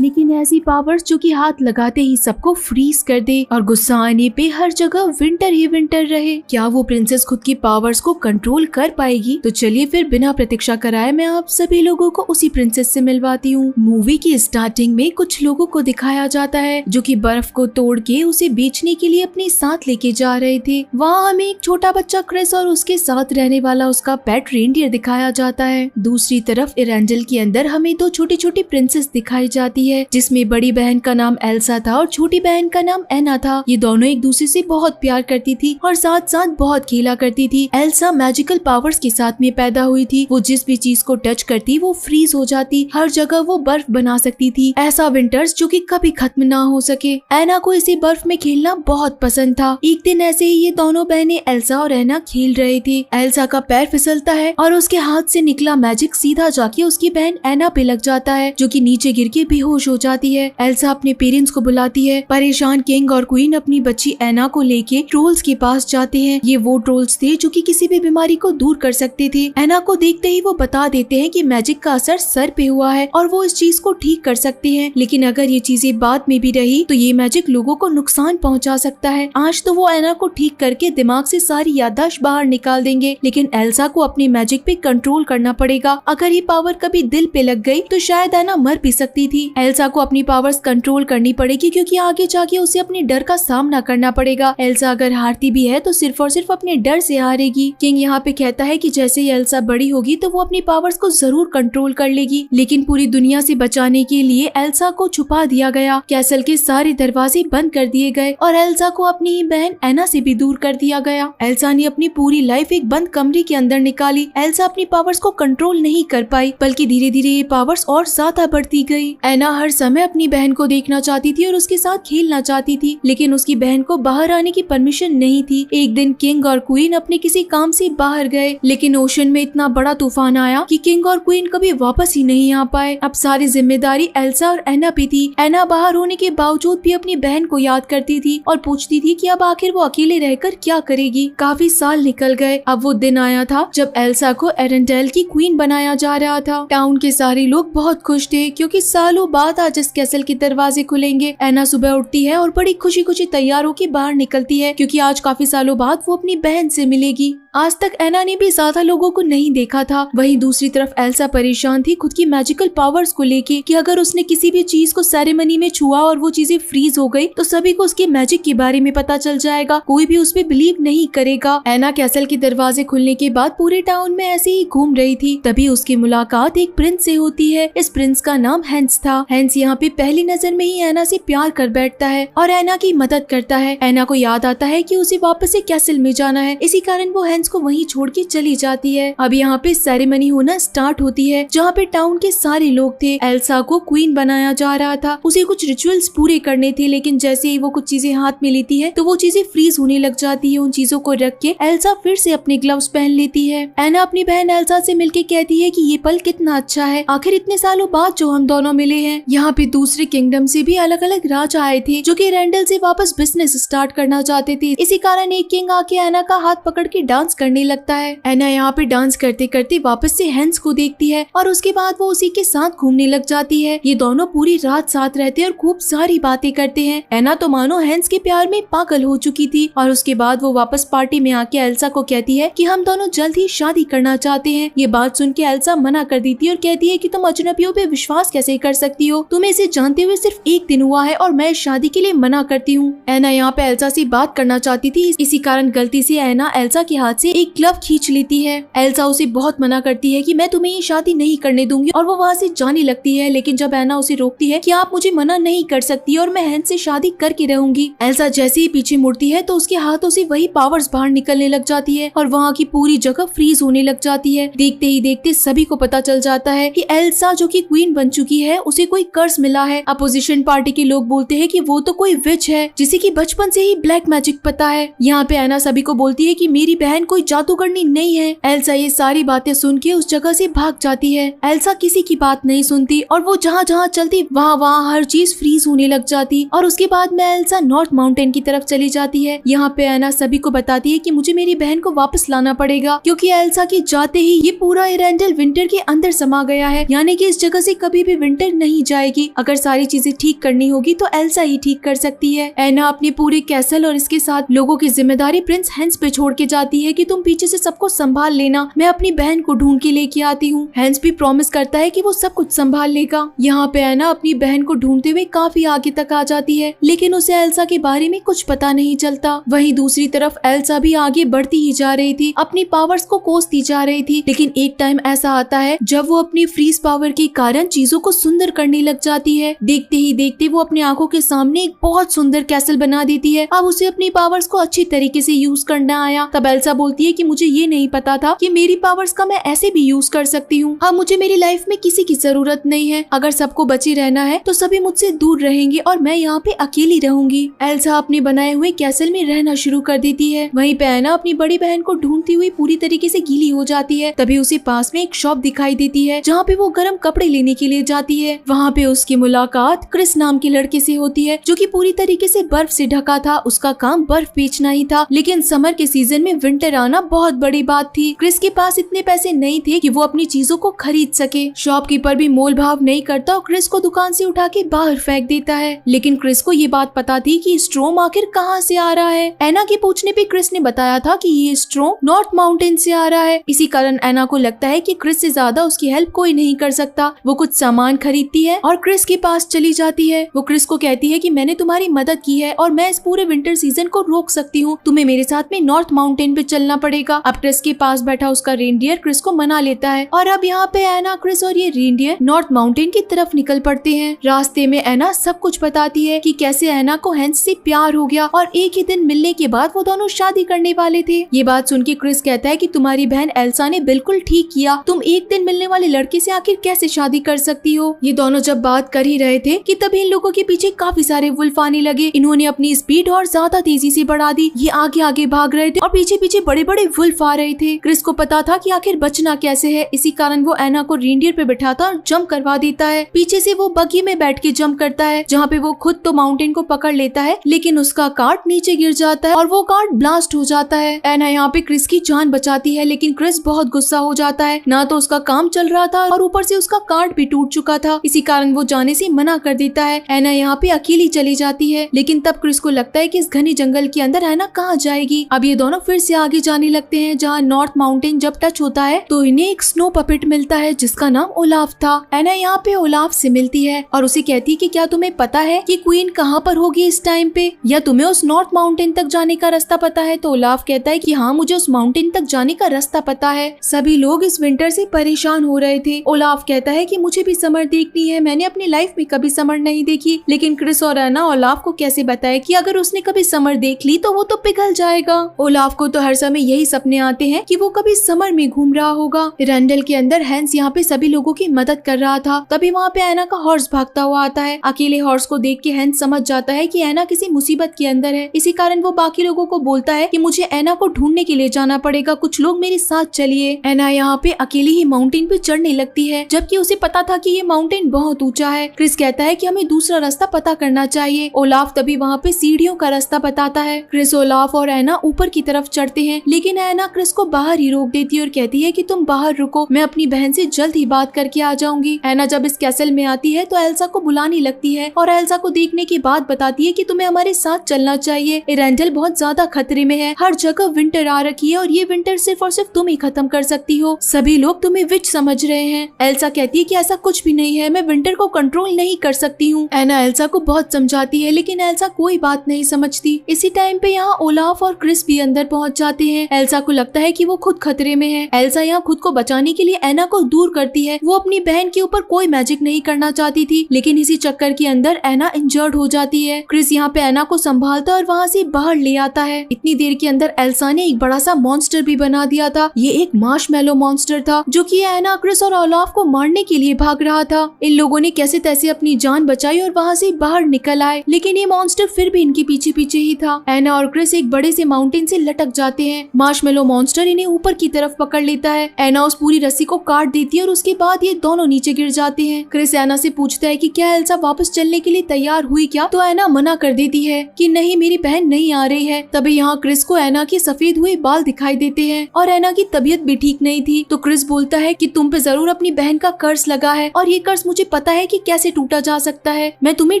लेकिन ऐसी पावर्स जो कि हाथ लगाते ही सबको फ्रीज कर दे और गुस्सा आने पे हर जगह विंटर ही विंटर रहे। क्या वो प्रिंसेस खुद की पावर्स को कंट्रोल कर पाएगी? तो चलिए फिर बिना प्रतीक्षा कराए मैं आप सभी लोगों को उसी प्रिंसेस से मिलवाती हूँ। मूवी की स्टार्टिंग में कुछ लोगों को दिखाया जाता है जो कि बर्फ को तोड़ के उसे बेचने के लिए अपने साथ लेके जा रहे थे। वहाँ हमें एक छोटा बच्चा क्रिस और उसके साथ रहने वाला उसका पेट रेनडियर दिखाया जाता है। दूसरी तरफ एरेंडल के अंदर हमें दो छोटी छोटी प्रिंसेस दिखाई जाती है, जिसमें बड़ी बहन का नाम एल्सा था और छोटी बहन का नाम एना था। ये दोनों एक दूसरे से बहुत प्यार करती थी और साथ साथ बहुत खेला करती थी। एल्सा मैजिकल पावर्स के साथ में पैदा हुई थी। वो जिस भी चीज को टच करती वो फ्रीज हो जाती, हर जगह वो बर्फ बना सकती थी, ऐसा विंटर्स जो कि कभी खत्म ना हो सके। एना को इसी बर्फ में खेलना बहुत पसंद था। एक दिन ऐसे ही ये दोनों बहनें एल्सा और एना खेल रहे थे। एल्सा का पैर फिसलता है और उसके हाथ से निकला मैजिक सीधा जाके उसकी बहन एना पे लग जाता है, जो कि नीचे गिर के बेहोश हो जाती है। एल्सा अपने पेरेंट्स को बुलाती है। परेशान किंग और क्वीन अपनी बच्ची एना को लेके ट्रोल्स के पास जाते हैं। ये वो ट्रोल्स थे जो कि किसी भी बीमारी को दूर कर सकते थे। एना को देखते ही वो बता देते हैं कि मैजिक का असर सर पे हुआ है और वो इस चीज को ठीक कर सकते हैं, लेकिन अगर ये चीजें बाद में भी रही तो ये मैजिक लोगों को नुकसान पहुंचा सकता है। आज तो वो एना को ठीक करके दिमाग से सारी याददाश्त बाहर निकाल देंगे, लेकिन एल्सा को अपनी मैजिक पे कंट्रोल करना पड़ेगा। अगर ये पावर कभी दिल पे लग गई तो शायद एना मर भी सकती थी। एल्सा को अपनी पावर्स कंट्रोल करनी पड़ेगी क्योंकि आगे जाके उसे अपने डर का सामना करना पड़ेगा। एल्सा अगर हारती भी है तो सिर्फ और सिर्फ अपने डर से हारेगी। किंग यहाँ पे कहता है कि जैसे ही एल्सा बड़ी होगी तो वो अपनी पावर्स को जरूर कंट्रोल कर लेगी, लेकिन पूरी दुनिया से बचाने के लिए एल्सा को छुपा दिया गया। कैसल के सारे दरवाजे बंद कर दिए गए और एल्सा को अपनी ही बहन एना से भी दूर कर दिया गया। एल्सा ने अपनी पूरी लाइफ एक बंद कमरे के अंदर निकाली। एल्सा अपनी पावर्स को कंट्रोल नहीं कर पाई, बल्कि धीरे धीरे ये पावर्स और ज्यादा बढ़ती गई। एना हर समय अपनी बहन को देखना चाहती थी और उसके साथ खेलना चाहती थी, लेकिन उसकी बहन को बाहर आने की परमिशन नहीं थी। एक दिन किंग और क्वीन अपने किसी काम से बाहर गए, लेकिन ओशन में इतना बड़ा तूफान आया कि किंग और क्वीन कभी वापस ही नहीं आ पाए। अब सारी जिम्मेदारी एल्सा और एना पे थी। एना बाहर होने के बावजूद भी अपनी बहन को याद करती थी और पूछती थी कि अब आखिर वो अकेले रहकर क्या करेगी। काफी साल निकल गए। अब वो दिन आया था जब एल्सा को एरेंडेल की क्वीन बनाया जा रहा था। टाउन के सारे लोग बहुत खुश थे क्योंकि सालों बाद आज इस कैसल के दरवाजे खुलेंगे। एना सुबह उठती है और बड़ी खुशी खुशी तैयार होकर बाहर निकलती है क्योंकि आज काफी सालों बाद वो अपनी बहन से मिलेगी। आज तक एना ने भी ज्यादा लोगों को नहीं देखा था। वहीं दूसरी तरफ एल्सा परेशान थी खुद की मैजिकल पावर्स को लेके कि अगर उसने किसी भी चीज को सेरेमनी में छुआ और वो चीजें फ्रीज हो गई तो सभी को उसके मैजिक के बारे में पता चल जाएगा, कोई भी उस पे बिलीव नहीं करेगा। एना कैसल के दरवाजे खुलने के बाद पूरे टाउन में ऐसे ही घूम रही थी, तभी उसकी मुलाकात एक प्रिंस से होती है। इस प्रिंस का नाम हैंस था। हैंस यहाँ पे पहली नजर में ही एना से प्यार कर बैठता है और एना की मदद करता है। एना को याद आता है कि उसे वापस से कैसल में जाना है, इसी कारण वो हैंस को वहीं छोड़ के चली जाती है। अब यहाँ पे सेरेमनी होना स्टार्ट होती है जहाँ पे टाउन के सारे लोग थे। एल्सा को क्वीन बनाया जा रहा था, उसे कुछ रिचुअल्स पूरे करने थे, लेकिन जैसे ही वो कुछ चीजें हाथ में लेती है तो वो चीजें फ्रीज होने लग जाती है। उन चीजों को रख के एल्सा फिर से अपने ग्लव्स पहन लेती है। एना अपनी बहन एल्सा से मिलके कहती है कि ये पल कितना अच्छा है, आखिर इतने सालों बाद जो हम दोनों मिले हैं। यहाँ पे दूसरे किंगडम से भी अलग अलग राजा आए थे जो कि रेंडल से वापस बिजनेस स्टार्ट करना चाहते थे। इसी कारण एक किंग आके एना का हाथ पकड़ के डांस करने लगता है। एना यहाँ पे डांस करते करते वापस से हैंस को देखती है और उसके बाद वो उसी के साथ घूमने लग जाती है। ये दोनों पूरी रात साथ रहते हैं और खूब सारी बातें करते हैं। एना तो मानो हैंस के प्यार में पागल हो चुकी थी और उसके बाद वो वापस पार्टी में आके एल्सा को कहती है कि हम दोनों जल्द ही शादी करना चाहते हैं। ये बात सुन के एल्सा मना कर देती है और कहती है कि तुम अजनबियों पे विश्वास कैसे कर सकती हो, तुम्हें इसे जानते हुए सिर्फ एक दिन हुआ है और मैं इस शादी के लिए मना करती हूँ। एना यहाँ पे एल्सा से बात करना चाहती थी, इसी कारण गलती से एना एल्सा के हाथ से एक ग्लव खींच लेती है। एल्सा उसे बहुत मना करती है कि मैं तुम्हें ये शादी नहीं करने दूंगी और वो वहाँ से जाने लगती है, लेकिन जब एना उसे रोकती है कि आप मुझे मना नहीं कर सकती और मैं हैंस से शादी करके रहूंगी। एल्सा जैसे ही पीछे मुड़ती है तो उसके हाथों से वही पावर्स बाहर निकलने लग जाती है और वहाँ की पूरी जगह फ्रीज होने लग जाती है। देखते ही देखते सभी को पता चल जाता है कि एल्सा जो कि क्वीन बन चुकी है उसे कोई कर्ज मिला है। अपोजिशन पार्टी के लोग बोलते हैं कि वो तो कोई विच है जिसे कि बचपन से ही ब्लैक मैजिक पता है। यहाँ पे एना सभी को बोलती है कि मेरी बहन कोई जादूगरनी नहीं है। एल्सा ये सारी बातें सुन के उस जगह से भाग जाती है। एल्सा किसी की बात नहीं सुनती और वो जहाँ जहाँ चलती वहाँ हर चीज फ्रीज होने लग जाती। और उसके बाद में एल्सा नॉर्थ माउंटेन की तरफ चली जाती है। यहाँ पे एना सभी को बताती है कि मुझे मेरी बहन को वापस लाना पड़ेगा, क्योंकि एल्सा के जाते ही ये पूरा एरेंडल विंटर के अंदर समा गया है, यानी कि इस जगह से कभी भी विंटर नहीं जाएगी। अगर सारी चीजें ठीक करनी होगी तो एल्सा ही ठीक कर सकती है। एना अपने पूरे कैसल और इसके साथ लोगों की जिम्मेदारी प्रिंस हैंस पे छोड़ के जाती है कि तुम पीछे से सबको संभाल लेना, मैं अपनी बहन को ढूंढ के लेके आती हूँ। हैंस भी प्रॉमिस करता है कि वो सब कुछ संभाल लेगा। यहाँ पे एना अपनी बहन को ढूंढते हुए काफी आगे तक आ जाती है, लेकिन उसे एल्सा के बारे में कुछ पता नहीं चलता। वहीं दूसरी तरफ एल्सा भी आगे बढ़ती ही जा रही थी, अपनी पावर्स को कोसती जा रही थी। लेकिन एक टाइम ऐसा आता है जब वो अपनी फ्रीज पावर के कारण चीजों को सुंदर करने लग जाती है। देखते ही देखते वो अपनी आंखों के सामने एक बहुत सुंदर कैसल बना देती है। अब उसे अपनी पावर्स को अच्छी तरीके से यूज करना आया। तब एल्सा बोलती है कि मुझे ये नहीं पता था कि मेरी पावर्स का मैं ऐसे भी यूज कर सकती हूँ। अब मुझे मेरी लाइफ में किसी की जरूरत नहीं है। अगर सबको बचे रहना है तो सभी मुझसे दूर रहेंगे और मैं यहाँ पे अकेली रहूंगी। एल्सा अपने बनाए हुए कैसल में रहना शुरू कर देती है। वहीं पे एना अपनी बड़ी बहन को ढूंढती हुई पूरी तरीके से गीली हो जाती है। तभी उसे पास में एक शॉप दिखाई देती है जहाँ पे वो गर्म कपड़े लेने के लिए जाती है। वहाँ पे उसकी मुलाकात क्रिस नाम के लड़के से होती है, जो कि पूरी तरीके से बर्फ से ढका था। उसका काम बर्फ बेचना ही था, लेकिन समर के सीजन में विंटर आना बहुत बड़ी बात थी। क्रिस के पास इतने पैसे नहीं थे कि वो अपनी चीजों को खरीद सके। शॉपकीपर भी मोल भाव नहीं करता और क्रिस को दुकान से उठा के बाहर फेंक देता है। लेकिन क्रिस को ये बात पता थी कि स्ट्रोम आखिर कहाँ से आ रहा है। एना के पूछने पे क्रिस ने बताया था कि ये स्ट्रोम नॉर्थ माउंटेन से आ रहा है। इसी कारण एना को लगता है कि क्रिस से ज्यादा उसकी हेल्प कोई नहीं कर सकता। वो कुछ सामान खरीदती है और क्रिस के पास चली जाती है। वो क्रिस को कहती है कि मैंने तुम्हारी मदद की है और मैं इस पूरे विंटर सीजन को रोक सकती हूँ, तुम्हें मेरे साथ में नॉर्थ माउंटेन पे चलना पड़ेगा। अब क्रिस के पास बैठा उसका रेनडियर क्रिस को मना लेता है और अब यहाँ पे एना, क्रिस और ये रेनडियर नॉर्थ माउंटेन की तरफ निकल पड़ते हैं। रास्ते में एना सब कुछ बताती है कि कैसे एना को हैंस से प्यार हो गया और एक ही दिन मिलने के बाद वो दोनों शादी करने वाले थे। ये बात सुन के क्रिस कहता है कि तुम्हारी बहन एल्सा ने बिल्कुल ठीक किया, तुम एक दिन मिलने वाले लड़के से आखिर कैसे शादी कर सकती हो। ये दोनों जब बात कर ही रहे थे कि तभी इन लोगों के पीछे काफी सारे वुल्फ आने लगे। इन्होंने अपनी स्पीड और ज्यादा तेजी से बढ़ा दी। ये आगे आगे भाग रहे थे और पीछे पीछे बड़े बड़े वुल्फ आ रहे थे। क्रिस को पता था कि आखिर बचना कैसे है, इसी कारण वो एना को रेनडियर पे बिठाता और जंप करवा देता है। पीछे से वो बग्गी में बैठ के जंप करता है, जहाँ पे वो खुद तो माउंटेन को पकड़ लेता है, लेकिन उसका कार्ट नीचे गिर जाता है और वो कार्ट ब्लास्ट हो जाता है। एना यहाँ पे क्रिस की जान बचाती है, लेकिन क्रिस बहुत गुस्सा हो जाता है। ना तो उसका काम चल रहा था और ऊपर से उसका कार्ट भी टूट चुका था, इसी कारण वो जाने से मना कर देता है। एना यहाँ पे अकेली चली जाती है, लेकिन तब क्रिस को लगता है कि इस घने जंगल के अंदर एना कहाँ जाएगी। अब ये दोनों फिर से आगे जाने लगते हैं, जहाँ नॉर्थ माउंटेन जब टच होता है तो इन्हें एक स्नो पपेट मिलता है जिसका नाम ओलाफ था। एना यहाँ पे ओलाफ से मिलती है और उसे कहती है कि क्या तुम्हें पता है कि क्वीन कहाँ पर होगी इस टाइम पे, या तुम्हें उस नॉर्थ माउंटेन तक जाने का रास्ता पता है। तो ओलाफ कहता है कि हाँ, मुझे उस माउंटेन तक जाने का रास्ता पता है। सभी लोग इस विंटर से परेशान हो रहे थे। ओलाफ कहता है कि मुझे भी समर देखनी है, मैंने अपनी लाइफ में कभी समर नहीं देखी। लेकिन क्रिस और एना ओलाफ को कैसे बताए कि अगर उसने कभी समर देख ली तो वो तो पिघल जाएगा। ओलाफ को तो हर समय यही सपने आते हैं कि वो कभी समर में घूम रहा होगा। रेंडल के अंदर हैंस यहाँ पे सभी लोगों की मदद कर रहा था। तभी वहाँ पे एना का हॉर्स भागता हुआ आता है। अकेले हॉर्स को देख के हैंस समझ जाता है कि एना किसी मुसीबत के अंदर है। इसी कारण वो बाकी लोगों को बोलता है कि मुझे एना को ढूंढने के लिए जाना पड़ेगा, कुछ लोग मेरे साथ चलिए। एना यहाँ पे अकेली ही माउंटेन पे चढ़ने लगती है, जबकि उसे पता था कि ये माउंटेन बहुत ऊंचा है। क्रिस कहता है कि हमें दूसरा रास्ता पता करना चाहिए। ओलाफ तभी वहाँ पे सीढ़ियों का रास्ता बताता है। क्रिस, ओलाफ और एना ऊपर की तरफ चढ़ते हैं, लेकिन एना क्रिस को बाहर ही रोक देती है और कहती है कि तुम बाहर रुको, मैं अपनी बहन से जल्द ही बात करके आ जाऊंगी। एना जब इस कैसल में आती है तो एल्सा को बुलाने लगती है और एल्सा को देखने की बात बताती है कि तुम्हें हमारे साथ चलना चाहिए। एरेंडल बहुत ज्यादा खतरे में है, हर जगह विंटर आ रखी है और ये विंटर सिर्फ और सिर्फ तुम ही खत्म कर सकती हो। सभी लोग तुम्हें विच समझ रहे हैं। एल्सा कहती है कि ऐसा कुछ भी नहीं है, मैं विंटर को कंट्रोल नहीं कर सकती हूँ। एना एल्सा को बहुत समझाती है, लेकिन एल्सा कोई बात नहीं समझती। इसी टाइम पे यहाँ ओलाफ और क्रिस भी अंदर पहुँच जाते हैं। एल्सा को लगता है कि वो खुद खतरे में है। एल्सा यहाँ खुद को बचाने के लिए एना को दूर करती है। वो अपनी बहन के ऊपर कोई मैजिक नहीं करना चाहती थी, लेकिन इसी चक्कर के अंदर एना इंजर्ड हो जाती है। क्रिस यहाँ पे एना को संभालता है और वहाँ से बाहर ले आता है। इतनी देर के अंदर एल्सा ने एक बड़ा सा मॉन्स्टर भी बना दिया था। ये एक मार्शमैलो मॉन्स्टर था, जो कि एना, क्रिस और ओलाफ को मारने के लिए भाग रहा था। इन लोगों ने कैसे तैसे अपनी जान बचाई और वहाँ से बाहर निकल आए, लेकिन ये मॉन्स्टर फिर भी इनके पीछे पीछे ही था। एना और क्रिस एक बड़े से माउंटेन से लटक जाते हैं। हैं। मार्शमेलो मॉन्स्टर इन्हें ऊपर की तरफ पकड़ लेता है। एना उस पूरी रस्सी को काट देती है और उसके बाद ये दोनों नीचे गिर जाते हैं। क्रिस एना से पूछता है कि क्या एल्सा वापस चलने के लिए तैयार हुई क्या, तो एना मना कर देती है कि नहीं, मेरी बहन नहीं आ रही है। तभी यहाँ क्रिस को एना के सफेद हुए बाल दिखाई देते हैं और एना की तबीयत भी ठीक नहीं थी। तो क्रिस बोलता है कि तुम पे जरूर अपनी बहन का कर्ज लगा है और ये कर्ज मुझे पता है कि कैसे टूटा जा सकता है, मैं तुम्हें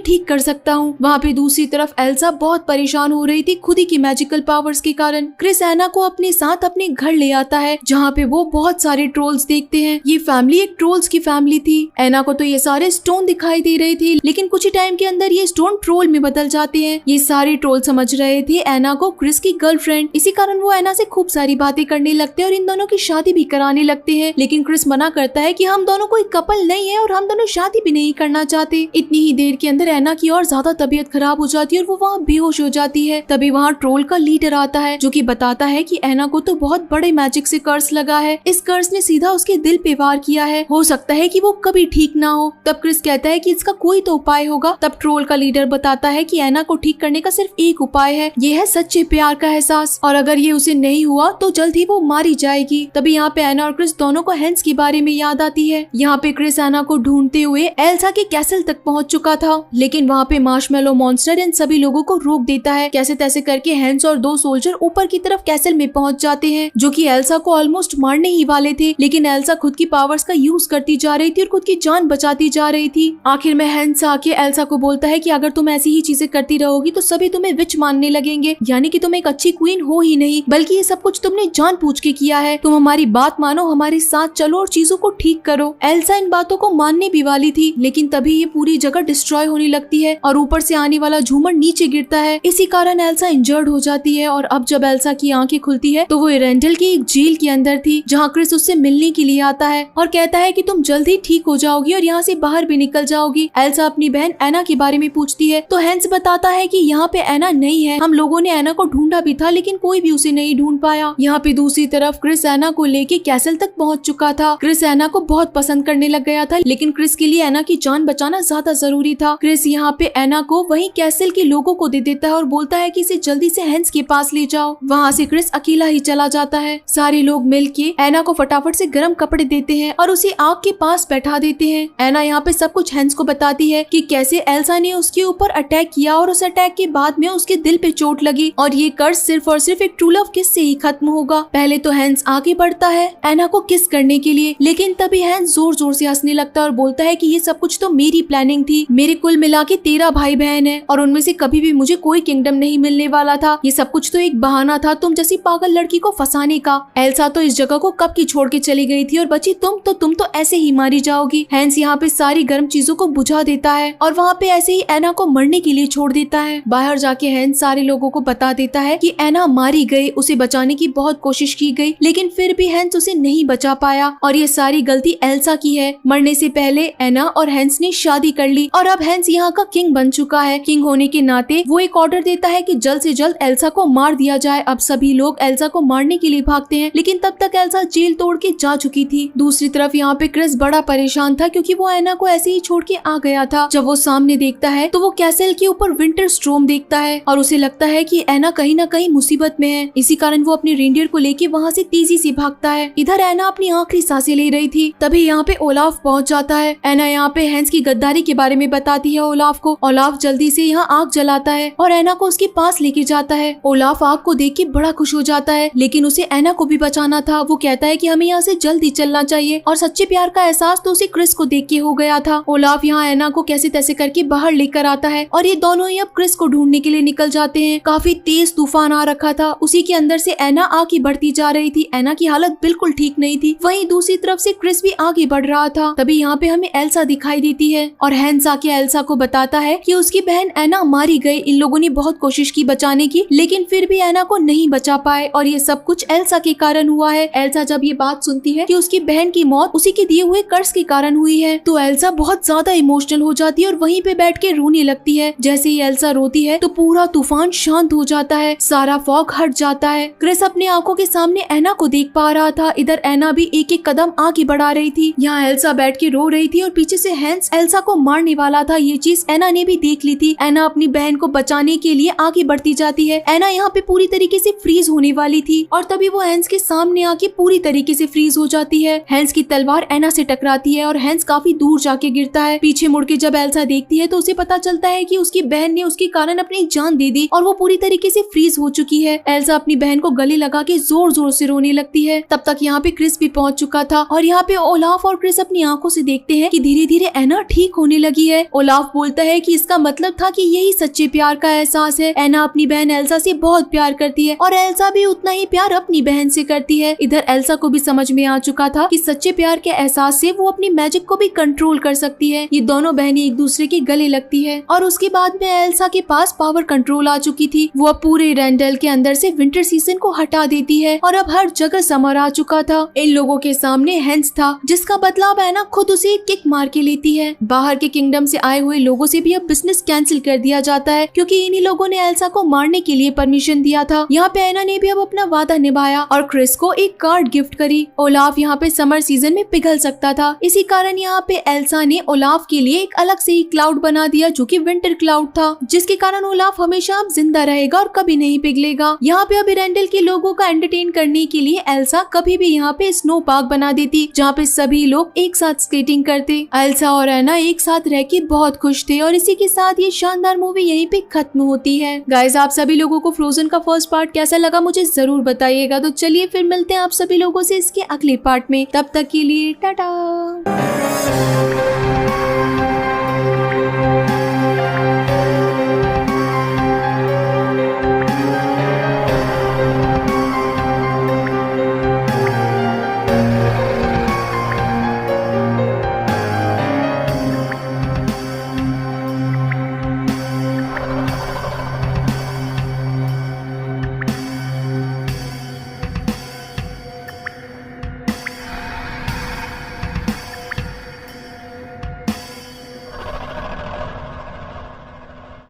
ठीक कर सकता हूँ। वहाँ पे दूसरी तरफ एल्सा बहुत परेशान हो रही थी खुद ही की मैजिकल पावर्स के कारण। क्रिस एना को अपने साथ अपने घर ले आता है जहाँ पे वो बहुत सारे ट्रोल्स देखते हैं। ये फैमिली एक ट्रोल्स की फैमिली थी। एना को तो ये सारे स्टोन दिखाई दे रहे थे, लेकिन कुछ ही टाइम के अंदर ये स्टोन ट्रोल में बदल जाते हैं। ये सारे ट्रोल समझ रहे थे एना को क्रिस की गर्लफ्रेंड, इसी कारण वो एना से खूब सारी बातें करने लगते हैं और इन दोनों की शादी भी कराने लगते हैं। लेकिन क्रिस मना करता है कि हम दोनों कोई कपल नहीं है और हम दोनों शादी भी नहीं करना चाहते। इतनी ही देर के अंदर एना की और ज्यादा तबीयत खराब हो जाती है और वो वहाँ बेहोश हो जाती है। तभी वहाँ ट्रोल का लीडर आता है जो कि बताता है कि एना को तो बहुत बड़े मैजिक से कर्ज लगा है, इस कर्ज ने सीधा उसके दिल पे वार किया है, हो सकता है कि वो कभी ठीक ना हो। तब क्रिस कहता है कि इसका कोई तो उपाय होगा। तब ट्रोल का लीडर बताता है कि एना को ठीक करने का सिर्फ एक उपाय है, ये है सच्चे प्यार का एहसास, और अगर ये उसे नहीं हुआ तो जल्द ही वो मारी जाएगी। तभी यहाँ पे एना और क्रिस दोनों को हैंस के बारे में याद आती है। यहाँ पे क्रिस एना को ढूंढते हुए एल्सा के कैसल तक पहुँच चुका था, लेकिन वहाँ पे मार्शमेलो मॉन्स्टर इन सभी लोगों को रोक देता है। कैसे तैसे करके हैंस और दो सोल्जर ऊपर की तरफ कैसल में पहुँच जाते हैं जो कि एल्सा को ऑलमोस्ट मारने ही वाले थे, लेकिन एल्सा खुद की पावर्स का यूज करती जा रही थी और खुद की जान बचाती जा रही थी। आखिर में हैंस आके एल्सा को बोलता है कि अगर तुम ऐसी ही चीजें करती रहोगी तो सभी तुम्हें विच मानने लगेंगे, यानी कि तुम एक अच्छी क्वीन हो ही नहीं, बल्कि ये सब कुछ तुमने जानबूझ के किया है। तुम हमारी बात मानो, हमारे साथ चलो और चीजों को ठीक करो। एल्सा इन बातों को मानने भी वाली थी, लेकिन तभी ये पूरी जगह डिस्ट्रॉय होने लगती है और ऊपर से आने वाला झूमर नीचे गिरता है। इसी कारण एल्सा इंजर्ड हो जाती है और अब जब एल्सा की आंखें खुलती है तो वो एरेंडल की एक जेल के अंदर थी जहाँ क्रिस उससे मिलने के लिए आता है और कहता है कि तुम जल्द ही ठीक हो जाओगी और यहाँ से बाहर भी निकल जाओगी। एल्सा अपनी बहन एना के बारे में पूछती है तो हैंस बताता है कि यहाँ पे एना नहीं है, हम लोगों ने एना को ढूंढा भी था लेकिन कोई भी उसे नहीं ढूंढ पाया। यहाँ पे दूसरी तरफ क्रिस एना को लेके कैसल तक पहुँच चुका था। क्रिस एना को बहुत पसंद करने लग गया था, लेकिन क्रिस के लिए एना की जान बचाना ज्यादा जरूरी था। क्रिस यहाँ पे एना को वही कैसल के लोगों को दे देता है और बोलता है कि इसे जल्दी से हैंस के पास ले जाओ। वहाँ से क्रिस अकेला ही चला जाता है। सारे लोग मिलके एना को फटाफट से गर्म कपड़े देते हैं और उसे आग के पास बैठा देते हैं। एना यहाँ पे सब कुछ हैंस को बताती है कि कैसे एल्सा ने उसके ऊपर अटैक किया और उस अटैक के बाद में उसके दिल पे चोट लगी और ये कर्ज सिर्फ और सिर्फ एक ट्रू लव किस से ही खत्म होगा। पहले तो हैंस आगे बढ़ता है एना को किस करने के लिए, लेकिन तभी हैंस जोर जोर से हंसने लगता है और बोलता है कि ये सब कुछ तो मेरी प्लानिंग थी, मेरे कुल मिला के 13 भाई बहन है और उनमें से कभी भी मुझे कोई किंगडम नहीं मिलने वाला था, ये सब कुछ तो एक बहाना था तुम जैसी पागल लड़की को फंसाने का। एल्सा तो इस जगह को कब की छोड़ के चली गई थी और बची तुम तो ऐसे ही मारी जाओगी। हैंस यहाँ पे सारी गर्म चीजों को बुझा देता है और वहाँ पे ऐसे ही एना को मरने के लिए छोड़ देता है। बाहर जाके हैंस सारे लोगों को बता देता है कि एना मारी गई, उसे बचाने की बहुत कोशिश की गई लेकिन फिर भी हैंस उसे नहीं बचा पाया और ये सारी गलती एल्सा की है। मरने से पहले एना और हैंस ने शादी कर ली और अब हैंस यहाँ का किंग बन चुका है। किंग होने के नाते वो एक ऑर्डर देता है कि जल्द से जल्द एल्सा को मार दिया जाए। अब सभी लोग एल्सा को मारने के लिए भागते हैं, लेकिन तब तक एल्सा जेल तोड़ के जा चुकी थी। दूसरी तरफ यहाँ पे क्रिस बड़ा परेशान था क्योंकि वो एना को ऐसे ही छोड़ के आ गया था। जब वो सामने देखता है तो वो कैसल के ऊपर विंटर स्टॉर्म देखता है और उसे लगता है कि एना कहीं ना कहीं मुसीबत में है। इसी कारण वो अपने रेंडियर को लेके वहाँ से तेजी से भागता है। इधर एना अपनी आखिरी सांसें ले रही थी, तभी यहाँ पे ओलाफ पहुँच जाता है। एना यहाँ पे हैंस की गद्दारी के बारे में बताती है ओलाफ को। ओलाफ जल्दी से यहाँ आग जलाता है और एना को उसके पास लेके जाता है। ओलाफ आग को देख के बड़ा खुश हो जाता है, लेकिन उसे एना को भी बचाना था। वो कहता है कि हमें यहाँ से जल्दी चलना चाहिए और सच्चे प्यार का एहसास तो उसे क्रिस को देख के हो गया था। ओलाफ यहाँ एना को कैसे तैसे करके बाहर लेकर आता है और ये दोनों ही अब क्रिस को ढूंढने के लिए निकल जाते हैं। काफी तेज तूफान आ रखा था, उसी के अंदर से एना आगे बढ़ती जा रही थी। एना की हालत बिल्कुल ठीक नहीं थी। वहीं दूसरी तरफ से क्रिस भी आगे बढ़ रहा था। तभी यहाँ पे हमें एल्सा दिखाई देती है और हैंस आके एल्सा को बताता है कि उसकी बहन एना मारी गई। इन लोगों ने बहुत कोशिश की बचाने की, लेकिन फिर भी एना को नहीं बचा पाए और ये सब कुछ एल्सा के कारण हुआ है। एल्सा जब ये बात सुनती है कि उसकी बहन की मौत उसी के दिए हुए कर्ज के कारण हुई है तो एल्सा बहुत ज्यादा इमोशनल हो जाती है और वहीं पे बैठ के रोने लगती है। जैसे ही एल्सा रोती है तो पूरा तूफान शांत हो जाता है, सारा फॉग हट जाता है। क्रिस अपनी आंखों के सामने एना को देख पा रहा था। इधर एना भी एक एक कदम आगे बढ़ा रही थी। यहाँ एल्सा बैठ के रो रही थी और पीछे से हैंस एल्सा को मारने वाला था। ये चीज एना ने भी देख ली थी। एना अपनी बहन को बचाने के लिए आगे बढ़ती जाती है। एना यहाँ पे पूरी तरीके से फ्रीज फ्रीज होने वाली थी और तभी वो हैंस के सामने आके पूरी तरीके से फ्रीज हो जाती है। हैंस की तलवार एना से टकराती है और हैंस काफी दूर जाके गिरता है। पीछे मुड़ के जब एल्सा देखती है तो उसे पता चलता है कि उसकी बहन ने उसके कारण अपनी जान दे दी और वो पूरी तरीके से फ्रीज हो चुकी है। एल्सा अपनी बहन को गले लगा के जोर जोर से रोने लगती है। तब तक यहाँ पे क्रिस भी पहुंच चुका था और यहाँ पे ओलाफ और क्रिस अपनी आंखों से देखते हैं कि धीरे धीरे एना ठीक होने लगी है। ओलाफ बोलता है कि इसका मतलब था कि यही सच्चे प्यार का एहसास है। एना अपनी बहन एल्सा से बहुत प्यार करती है और एल्सा भी उतना ही प्यार अपनी बहन से करती है। इधर एल्सा को भी समझ में आ चुका था कि सच्चे प्यार के एहसास से वो अपनी मैजिक को भी कंट्रोल कर सकती है। ये दोनों बहनें एक दूसरे के गले लगती है और उसके बाद में एल्सा के पास पावर कंट्रोल आ चुकी थी। वो अब पूरे रेंडल के अंदर से विंटर सीजन को हटा देती है और अब हर जगह समर आ चुका था। इन लोगों के सामने हैंस था जिसका बदलाव एना खुद उसे किक मार के लेती है। बाहर के किंगडम से आए हुए लोगों से भी अब बिजनेस कैंसिल कर दिया जाता है क्योंकि इन्हीं लोगों ने एल्सा को मारने के लिए परमिशन दिया था। यहाँ पे एना ने भी अब अपना वादा निभाया और क्रिस को एक कार्ड गिफ्ट करी। ओलाफ यहाँ पे समर सीजन में पिघल सकता था, इसी कारण यहाँ पे एल्सा ने ओलाफ के लिए एक अलग से ही क्लाउड बना दिया जो कि विंटर क्लाउड था, जिसके कारण ओलाफ हमेशा अब जिंदा रहेगा और कभी नहीं पिघलेगा। यहाँ पे अब रेंडल के लोगों का एंटरटेन करने के लिए एल्सा कभी भी यहाँ पे स्नो पार्क बना देती जहाँ पे सभी लोग एक साथ स्केटिंग करते। एल्सा और एना एक साथ रह के बहुत खुश थे और इसी के साथ ये शानदार मूवी यहीं पे खत्म होती है। गाइस, आप सभी लोगों को फ्रोजन का फर्स्ट पार्ट कैसा लगा मुझे जरूर बताइएगा। तो चलिए फिर मिलते हैं आप सभी लोगों से इसके अगले पार्ट में। तब तक के लिए टाटा।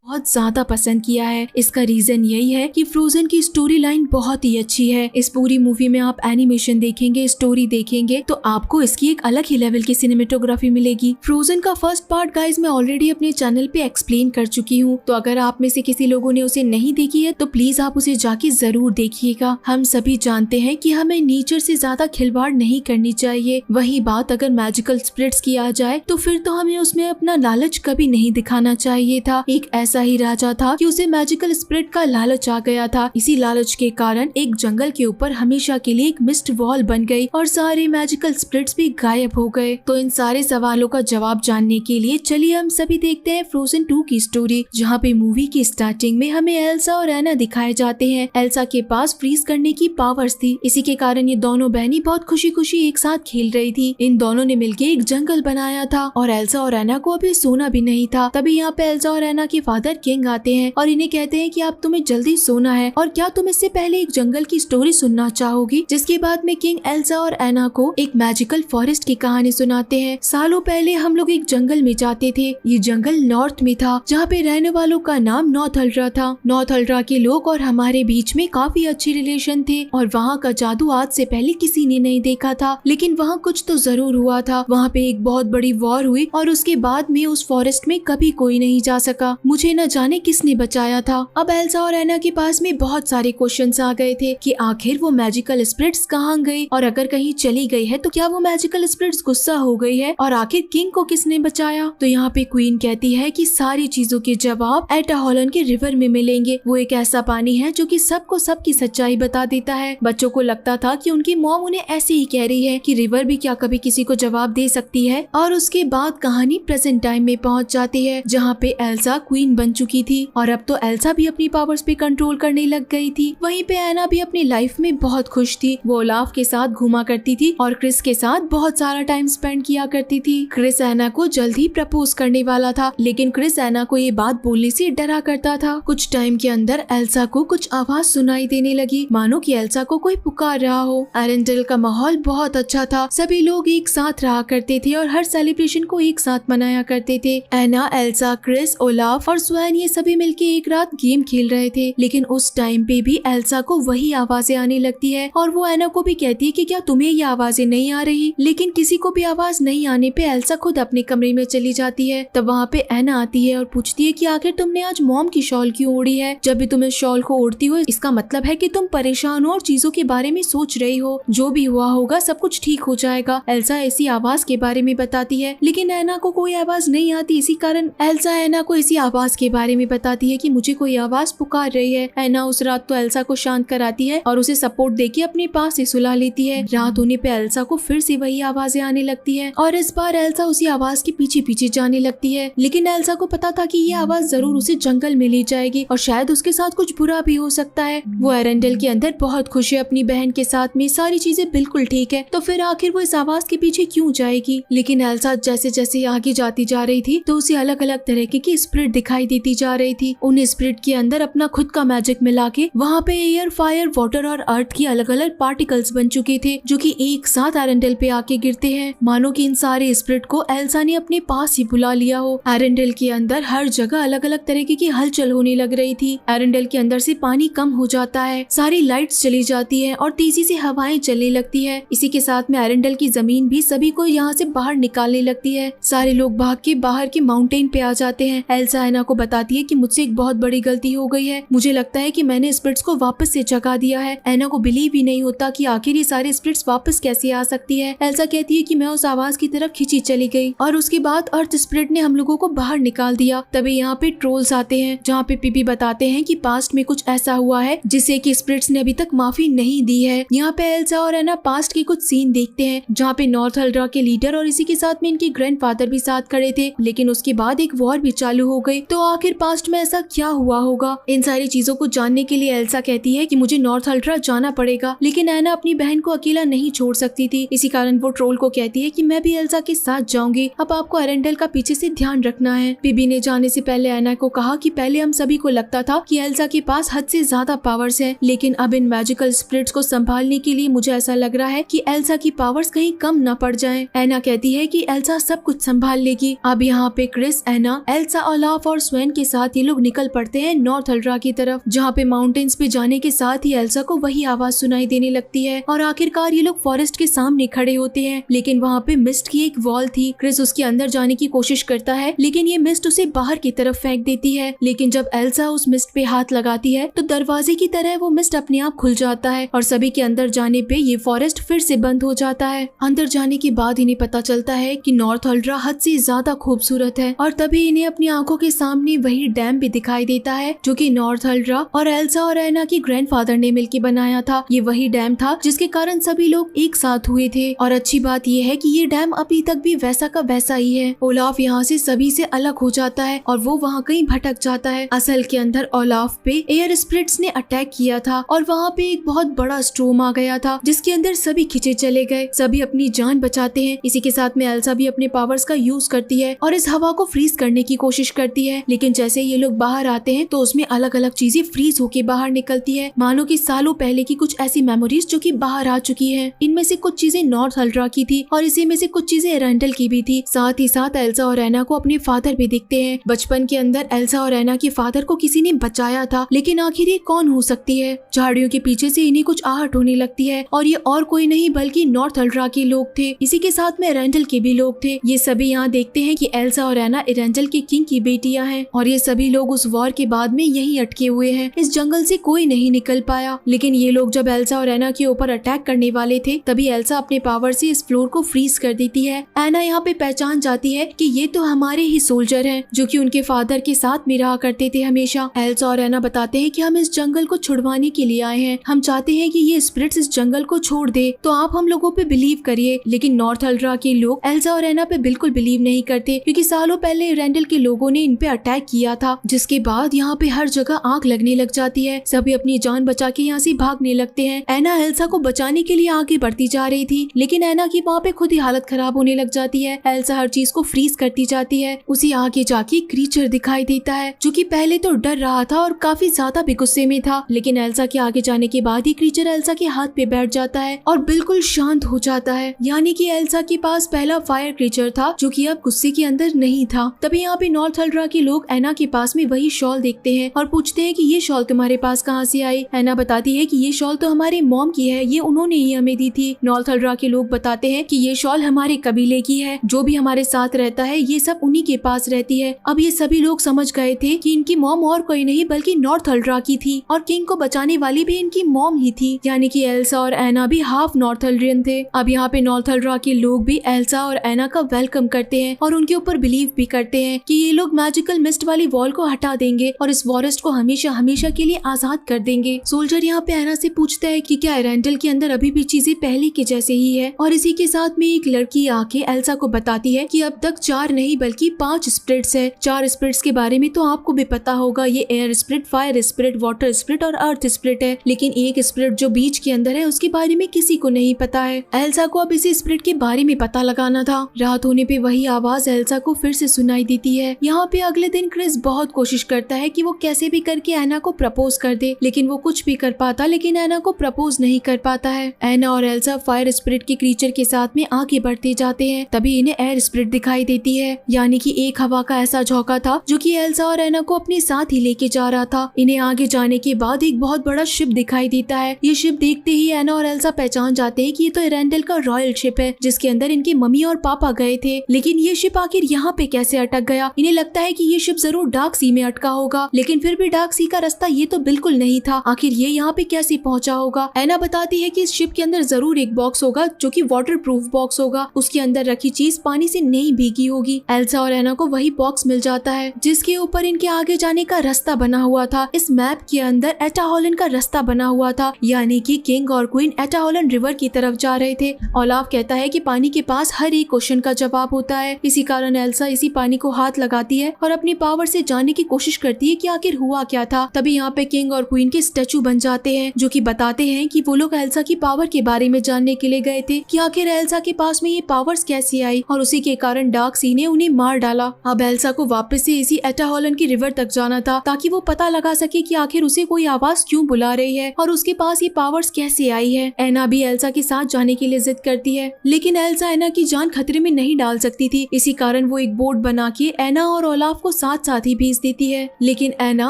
बहुत ज्यादा पसंद किया है। इसका रीजन यही है कि फ्रोजन की स्टोरी लाइन बहुत ही अच्छी है। इस पूरी मूवी में आप एनिमेशन देखेंगे, स्टोरी देखेंगे तो आपको इसकी एक अलग ही लेवल की सिनेमेटोग्राफी मिलेगी। फ्रोजन का फर्स्ट पार्ट गाइज मैं ऑलरेडी अपने चैनल पे एक्सप्लेन कर चुकी हूँ, तो अगर आप में से किसी लोगों ने उसे नहीं देखी है तो प्लीज आप उसे जाके जरूर देखिएगा। हम सभी जानते हैं कि हमें नेचर से ज्यादा खिलवाड़ नहीं करनी चाहिए। वही बात अगर मैजिकल स्पिरिट्स की आ जाए तो फिर तो हमें उसमें अपना लालच कभी नहीं दिखाना चाहिए था। एक ऐसा ही राजा था कि उसे मैजिकल स्पिरिट का लालच आ गया था। इसी लालच के कारण एक जंगल के ऊपर हमेशा के लिए एक मिस्ट वॉल बन गई और सारे मैजिकल स्पिरिट्स भी गायब हो गए। तो इन सारे सवालों का जवाब जानने के लिए चलिए हम सभी देखते हैं फ्रोजन 2 की स्टोरी, जहाँ पे मूवी की स्टार्टिंग में हमें एल्सा और एना दिखाए जाते हैं। एल्सा के पास फ्रीज करने की पावर्स थी, इसी के कारण ये दोनों बहनी बहुत खुशी खुशी एक साथ खेल रही थी। इन दोनों ने मिलकर एक जंगल बनाया था और एल्सा और एना को अभी सोना भी नहीं था। तभी यहाँ पे एल्सा और एना के फादर किंग आते हैं और इन्हें कहते हैं कि आप तुम्हें जल्दी सोना है और क्या तुम इससे पहले एक जंगल की स्टोरी सुनना चाहोगी। जिसके बाद में किंग एल्सा और एना को एक मैजिकल फॉरेस्ट की कहानी सुनाते हैं। सालों पहले हम लोग एक जंगल में जाते थे। ये जंगल नॉर्थ में था जहाँ पे रहने वालों का नाम नॉर्थल्ड्रा था। नॉर्थल्ड्रा के लोग और हमारे बीच में काफी अच्छे रिलेशन थे और वहाँ का जादू आज से पहले किसी ने नहीं देखा था, लेकिन वहाँ कुछ तो जरूर हुआ था। वहाँ पे एक बहुत बड़ी वॉर हुई और उसके बाद में उस फॉरेस्ट में कभी कोई नहीं जा सका। मुझे न जाने किसने बचाया था। अब एल्सा और एना के पास में बहुत सारे क्वेश्चंस आ गए थे कि आखिर वो मैजिकल स्पिरिट्स कहाँ गई और अगर कहीं चली गई है तो क्या वो मैजिकल स्पिरिट्स गुस्सा हो गई है और आखिर किंग को किसने बचाया। तो यहाँ पे क्वीन कहती है कि सारी चीजों के जवाब एटा हॉलन के रिवर में मिलेंगे। वो एक ऐसा पानी है जो कि सबको सबकी सच्चाई बता देता है। बच्चों को लगता था कि उनकी मॉम उन्हें ऐसे ही कह रही है कि रिवर भी क्या कभी किसी को जवाब दे सकती है। और उसके बाद कहानी प्रेजेंट टाइम में पहुँच जाती है जहाँ पे एल्सा क्वीन बन चुकी थी और अब तो एल्सा भी अपनी पावर्स पे कंट्रोल करने लग गई थी। वहीं पे एना भी अपनी लाइफ में बहुत खुश थी। वो ओलाफ के साथ घूमा करती थी और क्रिस के साथ बहुत सारा टाइम स्पेंड किया करती थी। क्रिस एना को जल्द ही प्रपोज करने वाला था, लेकिन क्रिस एना को ये बात बोलने से डरा करता था। कुछ टाइम के अंदर एल्सा को कुछ आवाज सुनाई देने लगी, मानो कि एल्सा को कोई पुकार रहा हो। एरेंडल का माहौल बहुत अच्छा था। सभी लोग एक साथ रहा करते थे और हर सेलिब्रेशन को एक साथ मनाया करते थे। एना, एल्सा, क्रिस, ओलाफ और एंड ये सभी मिलके एक रात गेम खेल रहे थे, लेकिन उस टाइम पे भी एल्सा को वही आवाजें आने लगती है और वो एना को भी कहती है कि क्या तुम्हें ये आवाजें नहीं आ रही। लेकिन किसी को भी आवाज नहीं आने पे एल्सा खुद अपने कमरे में चली जाती है। तब वहाँ पे एना आती है और पूछती है कि आखिर तुमने आज मॉम की शॉल क्यों ओढ़ी है। जब भी तुम इस शॉल को ओढ़ती हो इसका मतलब है कि तुम परेशान हो और चीजों के बारे में सोच रही हो। जो भी हुआ होगा सब कुछ ठीक हो जाएगा। एल्सा ऐसी आवाज के बारे में बताती है, लेकिन एना को कोई आवाज नहीं आती। इसी कारण एल्सा एना को इसी आवाज के बारे में बताती है कि मुझे कोई आवाज पुकार रही है। एना उस रात तो एल्सा को शांत कराती है और उसे सपोर्ट देके अपने पास से सुला लेती है। रात होने पे एल्सा को फिर से वही आवाजें आने लगती है और इस बार एल्सा उसी आवाज के पीछे पीछे जाने लगती है। लेकिन एल्सा को पता था कि ये आवाज जरूर उसे जंगल में ले जाएगी और शायद उसके साथ कुछ बुरा भी हो सकता है। वो एरेंडल के अंदर बहुत खुश है अपनी बहन के साथ में, सारी चीजें बिल्कुल ठीक है, तो फिर आखिर वो इस आवाज के पीछे क्यों जाएगी। लेकिन एल्सा जैसे जैसे आगे जाती जा रही थी तो उसे अलग अलग तरीके की स्पिरिट दिखाई देती जा रही थी। उन स्पिरिट के अंदर अपना खुद का मैजिक मिला के वहाँ पे एयर, फायर, वाटर और अर्थ की अलग अलग पार्टिकल्स बन चुके थे जो कि एक साथ एरेंडल पे आके गिरते हैं। मानो कि इन सारे स्पिरिट को एल्सा ने अपने पास ही बुला लिया हो। एरेंडल के अंदर हर जगह अलग अलग तरीके की हलचल होने लग रही थी। एरेंडल के अंदर से पानी कम हो जाता है, सारी लाइट्स चली जाती है और तेजी से हवाएं चलने लगती है। इसी के साथ में एरेंडल की जमीन भी सभी को यहाँ से बाहर निकालने लगती है। सारे लोग भाग के बाहर के माउंटेन पे आ जाते हैं। एल्सा एना को बताती है कि मुझसे एक बहुत बड़ी गलती हो गई है, मुझे लगता है कि मैंने स्पिरिट्स को वापस से जगा दिया है। एना को बिलीव ही नहीं होता कि आखिर ये सारे स्पिरिट्स वापस कैसे आ सकती है। एल्सा कहती है कि मैं उस आवाज की तरफ खींची चली गई और उसके बाद अर्थ स्पिरिट ने हम लोगों को बाहर निकाल दिया। तभी यहाँ पे ट्रोल्स आते हैं जहाँ पे पीपी बताते हैं कि पास्ट में कुछ ऐसा हुआ है जिसे कि स्पिरिट्स ने अभी तक माफी नहीं दी है। यहाँ पे एल्सा और एना पास्ट के कुछ सीन देखते हैं जहाँ पे नॉर्थ हल्ड्रा के लीडर और इसी के साथ में इनके ग्रैंडफादर भी साथ खड़े थे, लेकिन उसके बाद एक वॉर भी चालू हो गई। तो आखिर पास्ट में ऐसा क्या हुआ होगा, इन सारी चीजों को जानने के लिए एल्सा कहती है कि मुझे नॉर्थ हल्ड्रा जाना पड़ेगा। लेकिन एना अपनी बहन को अकेला नहीं छोड़ सकती थी, इसी कारण वो ट्रोल को कहती है कि मैं भी एल्सा के साथ जाऊंगी, अब आपको एरेंडल का पीछे से ध्यान रखना है। बीबी ने जाने से पहले एना को कहा कि पहले हम सभी को लगता था कि एल्सा के पास हद से ज्यादा पावर्स है, लेकिन अब इन मैजिकल स्पिरिट्स को संभालने के लिए मुझे ऐसा लग रहा है कि एल्सा की पावर्स कहीं कम न पड़ जाएं। एना कहती है कि एल्सा सब कुछ संभाल लेगी। अब यहाँ पे क्रिस, एना, एल्सा, ओलाफ और स्वेन के साथ ये लोग निकल पड़ते हैं नॉर्थ हल्ड्रा की तरफ, जहाँ पे माउंटेन्स पे जाने के साथ ही एल्सा को वही आवाज सुनाई देने लगती है और आखिरकार ये लोग फॉरेस्ट के सामने खड़े होते हैं। लेकिन वहाँ पे मिस्ट की एक वॉल थी। क्रिस उसके अंदर जाने की कोशिश करता है, लेकिन ये मिस्ट उसे बाहर की तरफ फेंक देती है। लेकिन जब एल्सा उस मिस्ट पे हाथ लगाती है तो दरवाजे की तरह वो मिस्ट अपने आप खुल जाता है और सभी के अंदर जाने पे ये फॉरेस्ट फिर से बंद हो जाता है। अंदर जाने के बाद इन्हें पता चलता है कि नॉर्थ हल्ड्रा हद से ज्यादा खूबसूरत है और तभी इन्हें अपनी आंखों के सामने वही डैम भी दिखाई देता है जो कि नॉर्थ हल्ड्रा और एल्सा और एना के ग्रैंडफादर ने मिलकर बनाया था। ये वही डैम था जिसके कारण सभी लोग एक साथ हुए थे और अच्छी बात ये है कि ये डैम अभी तक भी वैसा का वैसा ही है। ओलाफ यहाँ से सभी से अलग हो जाता है और वो वहाँ कहीं भटक जाता है। असल के अंदर ओलाफ पे एयर स्पिरिट्स ने अटैक किया था और वहाँ पे एक बहुत बड़ा स्टॉर्म आ गया था जिसके अंदर सभी खींचे चले गए। सभी अपनी जान बचाते हैं। इसी के साथ में एल्सा भी अपने पावर्स का यूज करती है और इस हवा को फ्रीज करने की कोशिश करती है, लेकिन जैसे ये लोग बाहर आते हैं तो उसमें अलग अलग चीजें फ्रीज होके बाहर निकलती है, मानो कि सालों पहले की कुछ ऐसी मेमोरीज जो कि बाहर आ चुकी है। इनमें से कुछ चीजें नॉर्थ हल्ड्रा की थी और इसी में से कुछ चीजें एरेंडल की भी थी। साथ ही साथ एल्सा और एना को अपने फादर भी दिखते हैं। बचपन के अंदर एल्सा और एना के फादर को किसी ने बचाया था, लेकिन आखिर ये कौन हो सकती है। झाड़ियों के पीछे से इन्हें कुछ आहट होने लगती है और ये और कोई नहीं बल्कि नॉर्थ हल्ड्रा के लोग थे। इसी के साथ में एरेंडल के भी लोग थे। ये सभी यहाँ देखते हैं कि एल्सा और एना एरेंडल के किंग की बेटियां हैं और ये सभी लोग उस वॉर के बाद में यहीं अटके हुए हैं। इस जंगल से कोई नहीं निकल पाया। लेकिन ये लोग जब एल्सा और एना के ऊपर अटैक करने वाले थे तभी एल्सा अपने पावर से इस फ्लोर को फ्रीज कर देती है। एना यहाँ पे पहचान जाती है कि ये तो हमारे ही सोल्जर हैं जो कि उनके फादर के साथ में रहा करते थे हमेशा। एल्सा और एना बताते हैं कि हम इस जंगल को छुड़वाने के लिए आए हैं, हम चाहते हैं कि ये स्पिरिट्स इस जंगल को छोड़ दे, तो आप हम लोगों पे बिलीव करिए। लेकिन नॉर्थ हल्ड्रा के लोग एल्सा और एना पे बिल्कुल बिलीव नहीं करते क्योंकि सालों पहले एरेंडल के लोगों ने इन पे अटैक किया था, जिसके बाद यहाँ पे हर जगह आग लगने लग जाती है। सभी अपनी जान बचा के यहाँ से भागने लगते हैं। एना एल्सा को बचाने के लिए आगे बढ़ती जा रही थी, लेकिन एना की वहाँ पे खुद ही हालत खराब होने लग जाती है। एल्सा हर चीज को फ्रीज करती जाती है। उसी आगे जाके क्रीचर दिखाई देता है जो कि पहले तो डर रहा था और काफी ज्यादा भी गुस्से में था, लेकिन एल्सा के आगे जाने के बाद ही क्रीचर एल्सा के हाथ पे बैठ जाता है और बिल्कुल शांत हो जाता है। यानी कि एल्सा के पास पहला फायर क्रीचर था जो कि अब गुस्से के अंदर नहीं था। तभी यहाँ पे नॉर्थ हल्ड्रा के लोग लोग एना के पास में वही शॉल देखते हैं और पूछते हैं कि ये शॉल तुम्हारे पास कहाँ से आई। एना बताती है कि ये शॉल तो हमारे मॉम की है, ये उन्होंने ही हमें दी थी। नॉर्थल्ड्रा के लोग बताते हैं कि ये शॉल हमारे कबीले की है, जो भी हमारे साथ रहता है ये सब उन्हीं के पास रहती है। अब ये सभी लोग समझ गए थे कि इनकी मॉम और कोई नहीं बल्कि नॉर्थल्ड्रा की थी और किंग को बचाने वाली भी इनकी मॉम ही थी, यानी कि एल्सा और एना भी हाफ नॉर्थल्ड्रियन थे। अब यहाँ पे नॉर्थल्ड्रा के लोग भी एल्सा और एना का वेलकम करते हैं और उनके ऊपर बिलीव भी करते हैं कि ये लोग मैजिकल मिस्ट वाली वॉल को हटा देंगे और इस फॉरेस्ट को हमेशा हमेशा के लिए आजाद कर देंगे। सोल्जर यहाँ पे एना से पूछता है कि क्या एरेंडल के अंदर अभी भी चीजें पहले के जैसे ही है, और इसी के साथ में एक लड़की आके एल्सा को बताती है कि अब तक 4 नहीं बल्कि 5 स्पिरिट्स है। 4 स्पिरिट्स के बारे में तो आपको भी पता होगा, ये air spirit, fire spirit, water spirit और अर्थ स्पिरिट है, लेकिन एक स्पिरिट जो बीच के अंदर है उसके बारे में किसी को नहीं पता है। एल्सा को अब इसी स्पिरिट के बारे में पता लगाना था। रात होने पे वही आवाज एल्सा को फिर से सुनाई देती है। यहाँ पे अगले दिन क्रिस बहुत कोशिश करता है कि वो कैसे भी करके एना को प्रपोज कर दे, लेकिन वो कुछ भी कर पाता लेकिन एना को प्रपोज नहीं कर पाता है। एना और एल्सा फायर स्पिरिट के क्रीचर के साथ में आगे बढ़ते जाते हैं, तभी इन्हें एयर स्पिरिट दिखाई देती है, यानी कि एक हवा का ऐसा झोंका था जो कि एल्सा और एना को अपने साथ ही लेके जा रहा था। इन्हें आगे जाने के बाद एक बहुत बड़ा शिप दिखाई देता है। ये शिप देखते ही एना और एल्सा पहचान जाते हैं कि ये तो एरेंडल का रॉयल शिप है जिसके अंदर इनके मम्मी और पापा गए थे, लेकिन ये शिप आखिर यहाँ पे कैसे अटक गया। इन्हें लगता है कि ये शिप जरूर डार्क सी में अटका होगा, लेकिन फिर भी डार्क सी का रास्ता ये तो बिल्कुल नहीं था। आखिर ये यहाँ पे कैसे पहुँचा होगा। एना बताती है कि इस शिप के अंदर जरूर एक बॉक्स होगा जो कि वाटर प्रूफ बॉक्स होगा, उसके अंदर रखी चीज पानी से नहीं भीगी होगी। एल्सा और एना को वही बॉक्स मिल जाता है जिसके ऊपर इनके आगे जाने का रास्ता बना हुआ था। इस मैप के अंदर एटाहोलन का रास्ता बना हुआ था, यानी कि किंग और क्वीन एटाहोलन रिवर की तरफ जा रहे थे। ओलाफ कहता है कि पानी के पास हर एक क्वेश्चन का जवाब होता है, इसी कारण एल्सा इसी पानी को हाथ लगाती है और अपनी पावर से जानने की कोशिश करती है कि आखिर हुआ क्या था। तभी यहाँ पे किंग और क्वीन के स्टैचू बन जाते हैं जो कि बताते हैं कि वो लोग एल्सा की पावर के बारे में जानने के लिए गए थे कि आखिर एल्सा के पास में ये पावर्स कैसे आई, और उसी के कारण डार्क सी ने उन्हें मार डाला। अब एल्सा को वापस से इसी एटाहोलन की रिवर तक जाना था ताकि वो पता लगा सके कि आखिर उसे कोई आवाज क्यों बुला रही है और उसके पास ये पावर्स कैसे आई है। एना भी एल्सा के साथ जाने के लिए जिद करती है, लेकिन एल्सा एना की जान खतरे में नहीं डाल सकती थी, इसी कारण वो एक बोट बना के एना और ओलाफ को साथ साथ ही भेज देती है। लेकिन एना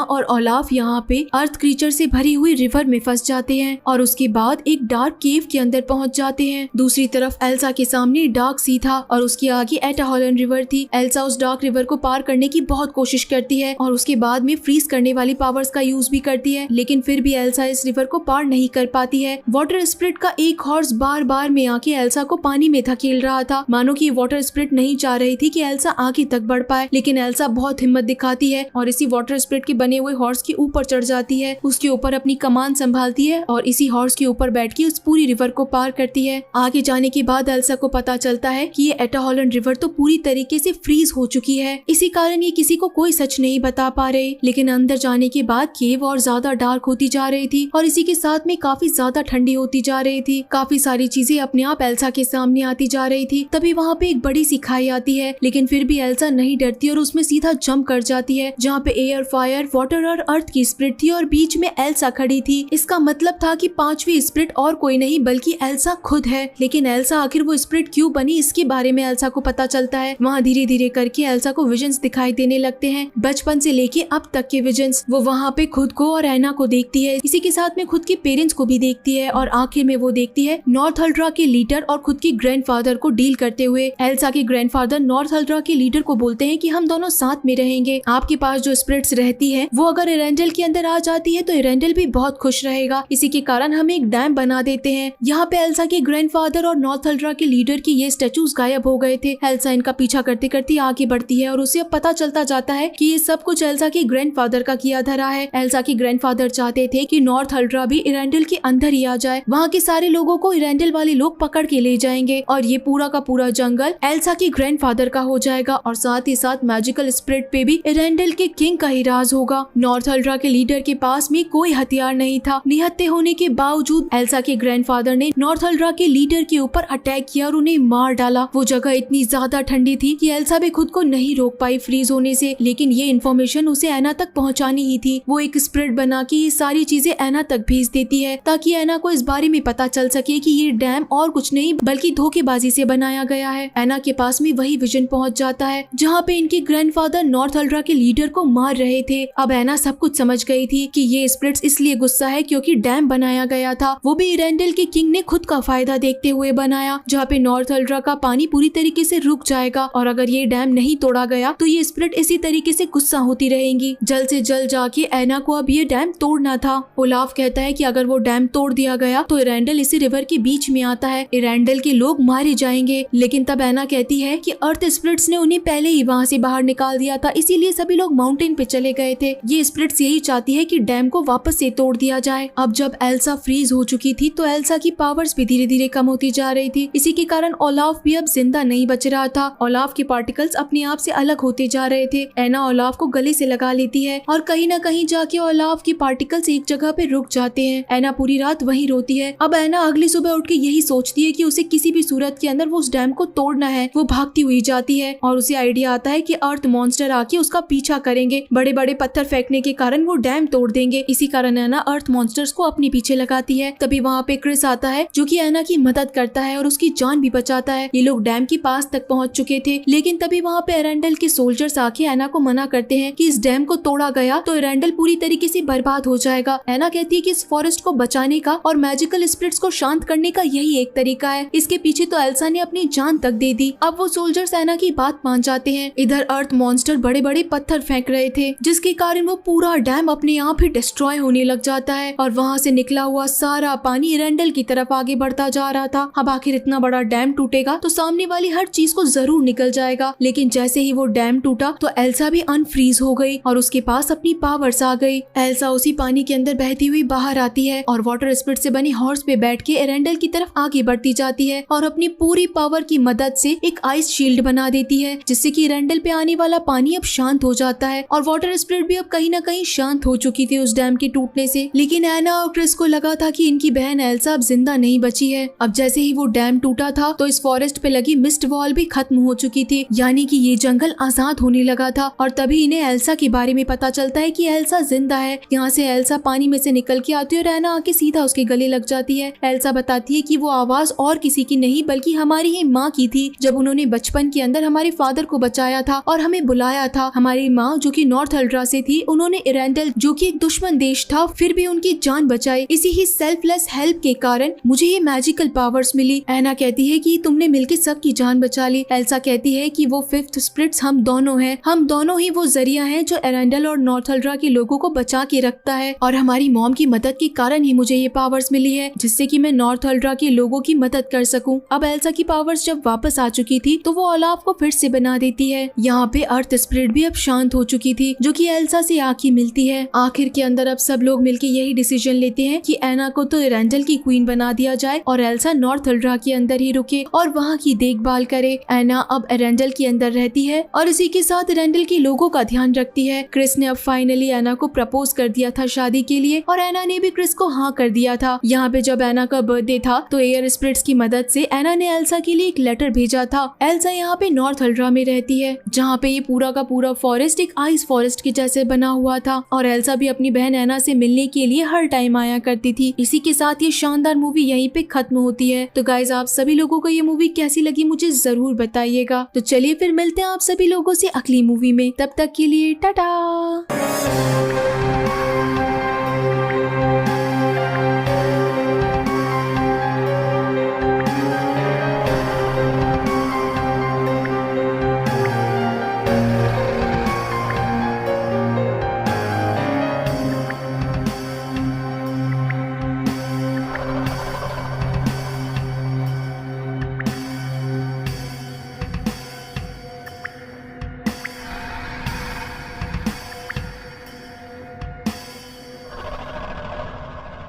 और ओलाफ यहाँ पे अर्थ क्रीचर से भरी हुई रिवर में फंस जाते हैं और उसके बाद एक डार्क केव के अंदर पहुँच जाते हैं। दूसरी तरफ एल्सा के सामने डार्क सी था और उसके आगे एटाहोलन रिवर थी। एल्सा उस डार्क रिवर को पार करने की बहुत कोशिश करती है और उसके बाद में फ्रीज करने वाली पावर्स का यूज भी करती है, लेकिन फिर भी एल्सा इस रिवर को पार नहीं कर पाती है। वाटर स्पिरिट का एक हॉर्स बार बार में आके एल्सा को पानी में धकेल रहा था, मानो कि वाटर स्पिरिट नहीं चाह रही थी कि एल्सा आगे तक बढ़ पाए, लेकिन एल्सा बहुत हिम्मत दिखाती है और इसी वाटर स्पिरिट के बने हुए हॉर्स के ऊपर चढ़ जाती है, उसके ऊपर अपनी कमान संभालती है और इसी हॉर्स के ऊपर बैठ के उस पूरी रिवर को पार करती है। आगे जाने के बाद एल्सा को पता चलता है कि ये एटाहोलन रिवर तो पूरी तरीके से फ्रीज हो चुकी है, इसी कारण ये किसी को कोई सच नहीं बता पा रहे। लेकिन अंदर जाने के बाद केव और ज्यादा डार्क होती जा रही थी और इसी के साथ में काफी ज्यादा ठंडी होती जा रही थी। काफी सारी चीजें अपने आप एल्सा के सामने आती जा रही थी। तभी वहाँ पे एक बड़ी सी खाई आती है, लेकिन फिर भी एल्सा नहीं डरती और उसमें सीधा जंप कर जाती है, जहाँ पे एयर, फायर, वाटर और अर्थ की स्पिरिट थी और बीच में एल्सा खड़ी थी। इसका मतलब था कि 5वीं स्पिरिट और कोई नहीं बल्कि एल्सा खुद है। लेकिन एल्सा आखिर वो स्पिरिट क्यों बनी, इसके बारे में एल्सा को पता चलता है। वहाँ धीरे धीरे करके एल्सा को विजन्स दिखाई देने लगते हैं, बचपन से लेके अब तक के विजन्स। वो वहाँ पे खुद को और एना को देखती है, इसी के साथ में खुद के पेरेंट्स को भी देखती है और आखिर में वो देखती है नॉर्थल्ड्रा के लीडर और खुद के ग्रैंडफादर को डील करते हुए। एल्सा के ग्रैंडफादर नॉर्थल्ड्रा के लीडर को बोलते हैं कि हम दोनों साथ में रहेंगे, आपके पास जो स्पिरिट्स रहती है वो अगर एरेंडल के अंदर आ जाती है तो एरेंडल भी बहुत खुश रहेगा, इसी के कारण हम एक डैम बना देते हैं। यहाँ पे एल्सा के ग्रैंडफादर और नॉर्थल्ड्रा के लीडर की ये स्टैचूज गायब हो गए थे। एल्सा इनका पीछा करते करते आगे बढ़ती है और उसे अब पता चलता जाता है कि ये सब कुछ एल्सा के ग्रैंडफादर का किया धरा है। एल्सा के ग्रैंडफादर चाहते थे कि नॉर्थल्ड्रा भी एरेंडल के अंदर ही आ जाए, वहाँ के सारे लोगों को एरेंडल वाले लोग पकड़ के ले जाएंगे और ये पूरा का पूरा जंगल एल्सा के ग्रैंडफादर का हो जाएगा और साथ ही साथ मैजिकल स्पिरिट पे भी एरेंडल के किंग का ही राज होगा। नॉर्थल्ड्रा के लीडर के पास में कोई हथियार नहीं था, निहत्थे होने के बावजूद एल्सा के ग्रैंडफादर ने नॉर्थल्ड्रा के लीडर के ऊपर अटैक किया और उन्हें मार डाला। वो जगह इतनी ज्यादा ठंडी थी कि एल्सा भी खुद को नहीं रोक पाई फ्रीज होने से, लेकिन ये इन्फॉर्मेशन उसे एना तक पहुंचानी ही थी। वो एक स्पिरिट बना के ये सारी चीजें एना तक भेज देती है ताकि एना को इस बारे में पता चल सके कि ये डैम और कुछ नहीं बल्कि धोखेबाजी से बनाया गया है। एना के पास में वही विजन पहुंच जाता है जहाँ पे इनके ग्रैंडफादर नॉर्थ अल्ट्रा के लीडर को मार रहे थे। अब एना सब कुछ समझ गई थी कि ये स्प्लिट्स इसलिए गुस्सा है क्योंकि डैम बनाया गया था, वो भी इरेंडल के किंग ने खुद का फायदा देखते हुए बनाया, जहाँ पे नॉर्थ अल्ट्रा का पानी पूरी तरीके से रुक जाएगा और अगर ये डैम नहीं तोड़ा गया तो ये स्प्लिट इसी तरीके से गुस्सा होती रहेंगी। जल्द से जल्द जाके एना को अब ये डैम तोड़ना था। ओलाफ कहता है कि अगर वो डैम तोड़ दिया गया तो इरेंडल इसी रिवर के बीच में आता है, इरेंडल के लोग मारे जाएंगे। लेकिन तब एना कहती है कि अर्थ स्प्लिट्स ने उन्हें पहले ही वहाँ से बाहर निकाल दिया था, इसीलिए सभी लोग माउंटेन पे चले गए थे। ये स्प्लिट्स यही चाहती है कि डैम को वापस से तोड़ दिया जाए। अब जब एल्सा फ्रीज हो चुकी थी तो एल्सा की पावर्स भी धीरे धीरे कम होती जा रही थी। इसी के कारण ओलाफ भी अब जिंदा नहीं बच रहा था। ओलाफ के पार्टिकल्स अपने आप से अलग होते जा रहे थे। एना ओलाफ को गले से लगा लेती है और कहीं ना कहीं जाके ओलाफ के पार्टिकल्स एक जगह पे रुक जाते हैं। एना पूरी रात वहीं रोती है। अब एना अगली सुबह उठ के यही सोचती है कि उसे किसी भी सूरत के अंदर वो उस डैम को तोड़ना है। वो भागती हुई जाती है और उसे आइडिया आता है कि अर्थ मॉन्स्टर आके उसका पीछा करेंगे, बड़े बड़े पत्थर फेंकने के कारण वो डैम तोड़ देंगे। इसी कारण एना अर्थ मॉन्स्टर्स को अपने पीछे लगाती है। तभी वहाँ पे क्रिस आता है जो कि एना की मदद करता है और उसकी जान भी बचाता है। ये लोग डैम के पास तक पहुँच चुके थे, लेकिन तभी वहाँ पे एरेंडल के सोल्जर्स आके एना को मना करते हैं कि इस डैम को तोड़ा गया तो एरेंडल पूरी तरीके से बर्बाद हो जाएगा। एना कहती है कि इस फॉरेस्ट को बचाने का और मैजिकल स्पिरिट्स को शांत करने का यही एक तरीका है। इसके पीछे तो एल्सा ने अपनी जान तक दे दी। अब वो सोल्जर्स एना की बात मान जाते हैं। इधर अर्थ मॉन्स्टर बड़े बड़े पत्थर फेंक रहे थे, जिसके कारण वो पूरा डैम अपने आप ही डिस्ट्रॉय होने लग जाता है और वहाँ से निकला हुआ सारा पानी एरेंडल की तरफ आगे बढ़ता जा रहा था। अब आखिर इतना बड़ा डैम टूटेगा तो सामने वाली हर चीज को जरूर निकल जाएगा। लेकिन जैसे ही वो डैम टूटा तो एल्सा भी अनफ्रीज हो गई और उसके पास अपनी पावर्स आ गई। एल्सा उसी पानी के अंदर बहती हुई बाहर आती है और वाटर स्पिरिट से बनी हॉर्स पे बैठ के एरेंडल की तरफ आगे बढ़ती जाती है और अपनी पूरी पावर की मदद से एक आइस शील्ड बना देती है, जिससे कि एरेंडल पे आने वाला पानी अब शांत हो जाता है और वाटर स्पिरिट भी अब कहीं ना कहीं शांत हो चुकी थी उस डैम के टूटने से। लेकिन एना और क्रिस को लगा था कि इनकी बहन एल्सा अब जिंदा नहीं बची है। अब जैसे ही वो डैम टूटा था तो इस फॉरेस्ट पे लगी मिस्ट वॉल भी खत्म हो चुकी थी, यानी कि ये जंगल आजाद होने लगा था। और तभी इन्हें एल्सा के बारे में पता चलता है कि एल्सा जिंदा है। यहाँ से एल्सा पानी में से निकल के आती है और एना आके सीधा उसके गले लग जाती है। एल्सा बताती है कि वो आवाज और किसी की नहीं बल्कि हमारी ही माँ की थी, जब उन्होंने बचपन के अंदर हमारे फादर को बचाया था और हमें बुलाया था। हमारी माँ जो कि नॉर्थ अल्ट्रा से थी, उन्होंने इरेंडल जो कि एक दुश्मन देश था फिर भी उनकी जान बचाई। इसी ही सेल्फलेस हेल्प के कारण मुझे ये मैजिकल पावर्स मिली। एना कहती है कि तुमने मिलकर सबकी जान बचा ली। एल्सा कहती है कि वो फिफ्थ स्पिरिट्स हम दोनों हैं, हम दोनों ही वो जरिया हैं जो एरेंडल और नॉर्थ अल्ट्रा के लोगों को बचा के रखता है और हमारी मॉम की मदद के कारण ही मुझे ये पावर्स मिली है, जिससे कि मैं नॉर्थ अल्ट्रा के लोगों की मदद कर सकूं। अब एल्सा की पावर्स जब वापस आ चुकी थी तो वो ओलाफ को फिर से बना देती है। यहाँ पे अर्थ स्पिरिट भी अब शांत हो चुकी थी, जो कि एल्सा से आके मिलती है। आखिर के अंदर अब सब लोग मिलके यही डिसीजन लेते हैं कि एना को तो एरेंडल की क्वीन बना दिया जाए और एल्सा नॉर्थ अल्ट्रा के अंदर ही रुके और वहाँ की देखभाल करे। एना अब एरेंडल के अंदर रहती है और इसी के साथ एरेंडल के लोगों का ध्यान रखती है। क्रिस ने अब फाइनली एना को प्रपोज कर दिया था शादी के लिए और एना ने भी क्रिस को हाँ कर दिया था। यहाँ पे जब एना का बर्थडे था तो एयर स्पिरिट्स की मदद से एना ने एल्सा के लिए एक लेटर भेजा था। एल्सा यहाँ पे नॉर्थ अल्ट्रा में रहती है, जहाँ पे ये पूरा का पूरा फॉरेस्ट एक आइस फॉरेस्ट के जैसे बना हुआ था और एल्सा भी अपनी बहन एना से मिलने के लिए हर टाइम आया करती थी। इसी के साथ ये शानदार मूवी यहीं पे खत्म होती है। तो गाइज, आप सभी लोगों को ये मूवी कैसी लगी मुझे जरूर बताइएगा। तो चलिए फिर मिलते हैं आप सभी लोगों से अगली मूवी में। तब तक के लिए टाटा।